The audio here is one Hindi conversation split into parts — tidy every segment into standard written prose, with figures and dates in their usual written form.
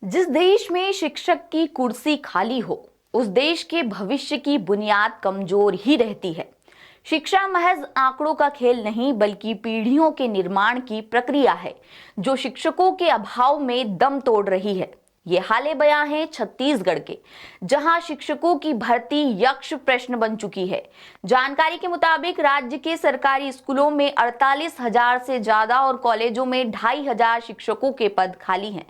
जिस देश में शिक्षक की कुर्सी खाली हो, उस देश के भविष्य की बुनियाद कमजोर ही रहती है। शिक्षा महज आंकड़ों का खेल नहीं, बल्कि पीढ़ियों के निर्माण की प्रक्रिया है, जो शिक्षकों के अभाव में दम तोड़ रही है। ये हाले बयां हैं छत्तीसगढ़ के, जहां शिक्षकों की भर्ती यक्ष प्रश्न बन चुकी है। जानकारी के मुताबिक राज्य के सरकारी स्कूलों में 48,000 से ज्यादा और कॉलेजों में 2,500 शिक्षकों के पद खाली हैं।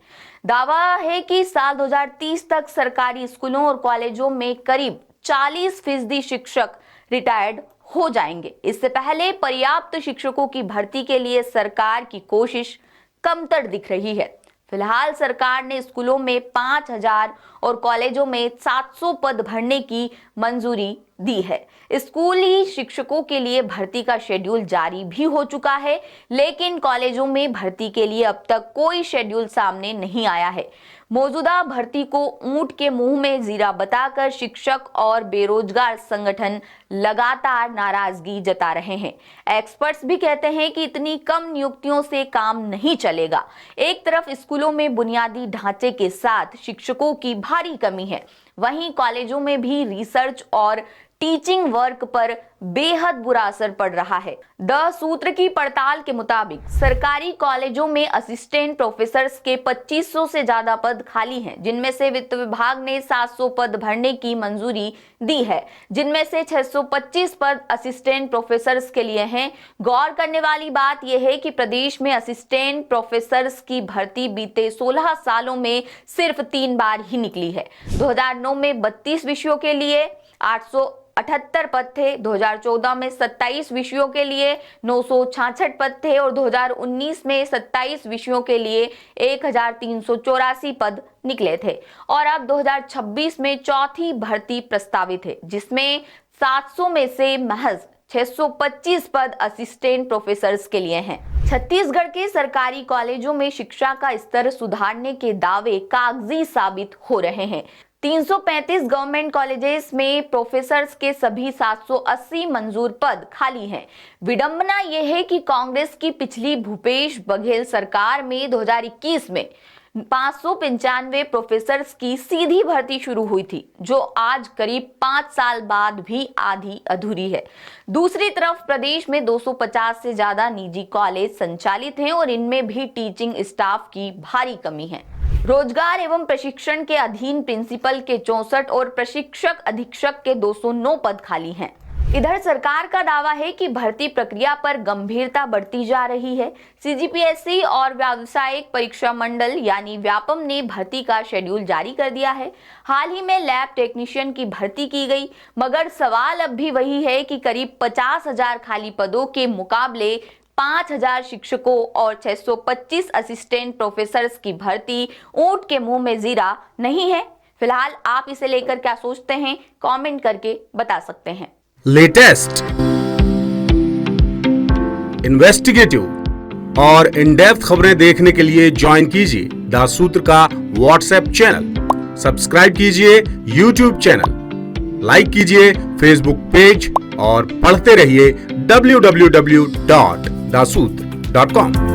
दावा है कि साल 2030 तक सरकारी स्कूलों और कॉलेजों में करीब 40% शिक्षक रिटायर्ड हो जाएंगे। इससे पहले पर्याप्त शिक्षकों की भर्ती के लिए सरकार की कोशिश कमतर दिख रही है। फिलहाल सरकार ने स्कूलों में 5,000 और कॉलेजों में 700 पद भरने की मंजूरी दी है। स्कूली शिक्षकों के लिए भर्ती का शेड्यूल जारी भी हो चुका है, लेकिन कॉलेजों में भर्ती के लिए अब तक कोई शेड्यूल सामने नहीं आया है। मौजूदा भर्ती को ऊंट के मुंह में जीरा बताकर शिक्षक और बेरोजगार संगठन लगातार नाराजगी जता रहे हैं। एक्सपर्ट्स भी कहते हैं कि इतनी कम नियुक्तियों से काम नहीं चलेगा। एक तरफ स्कूलों में बुनियादी ढांचे के साथ शिक्षकों की भारी कमी है, वहीं कॉलेजों में भी रिसर्च और टीचिंग वर्क पर बेहद बुरा असर पड़ रहा है। द सूत्र की पड़ताल के मुताबिक सरकारी कॉलेजों में असिस्टेंट प्रोफेसर्स के 2500 से ज्यादा पद खाली हैं, जिनमें से वित्त विभाग ने 700 पद भरने की मंजूरी दी है, जिनमें से 625 पद असिस्टेंट प्रोफेसर्स के लिए हैं। गौर करने वाली बात यह है कि प्रदेश में असिस्टेंट प्रोफेसर्स की भर्ती बीते 16 सालों में सिर्फ 3 बार ही निकली है। 2009 में 32 विषयों के लिए 878 पद थे, 2014 में 27 विषयों के लिए 966 पद थे और 2019 में 27 विषयों के लिए 1,384 पद निकले थे। और अब 2026 में चौथी भर्ती प्रस्तावित है, जिसमें 700 में से महज 625 पद असिस्टेंट प्रोफेसर्स के लिए हैं। छत्तीसगढ़ के सरकारी कॉलेजों में शिक्षा का स्तर सुधारने के दावे कागजी साबित हो रहे हैं। 335 गवर्नमेंट कॉलेजेस में प्रोफेसर्स के सभी 780 मंजूर पद खाली हैं। विडंबना यह है कि कांग्रेस की पिछली भूपेश बघेल सरकार में 2021 में 595 प्रोफेसर्स की सीधी भर्ती शुरू हुई थी, जो आज करीब 5 साल बाद भी आधी अधूरी है। दूसरी तरफ प्रदेश में 250 से ज्यादा निजी कॉलेज संचालित हैं और इनमें भी टीचिंग स्टाफ की भारी कमी है। रोजगार एवं प्रशिक्षण के अधीन प्रिंसिपल के 64 और प्रशिक्षक अधीक्षक के 209 पद खाली हैं। इधर सरकार का दावा है कि भर्ती प्रक्रिया पर गंभीरता बढ़ती जा रही है। सीजीपीएससी और व्यावसायिक परीक्षा मंडल यानी व्यापम ने भर्ती का शेड्यूल जारी कर दिया है। हाल ही में लैब टेक्नीशियन की भर्ती की गई, मगर सवाल अब भी वही है कि करीब 50,000 खाली पदों के मुकाबले 5,000 शिक्षकों और 625 असिस्टेंट प्रोफेसर्स की भर्ती ऊंट के मुंह में जीरा नहीं है। फिलहाल आप इसे लेकर क्या सोचते हैं, कमेंट करके बता सकते हैं। लेटेस्ट, इन्वेस्टिगेटिव और इन डेप्थ खबरें देखने के लिए ज्वाइन कीजिए द सूत्र का व्हाट्सएप चैनल, सब्सक्राइब कीजिए यूट्यूब चैनल, लाइक कीजिए फेसबुक पेज और पढ़ते रहिए www.daसूत्र.com।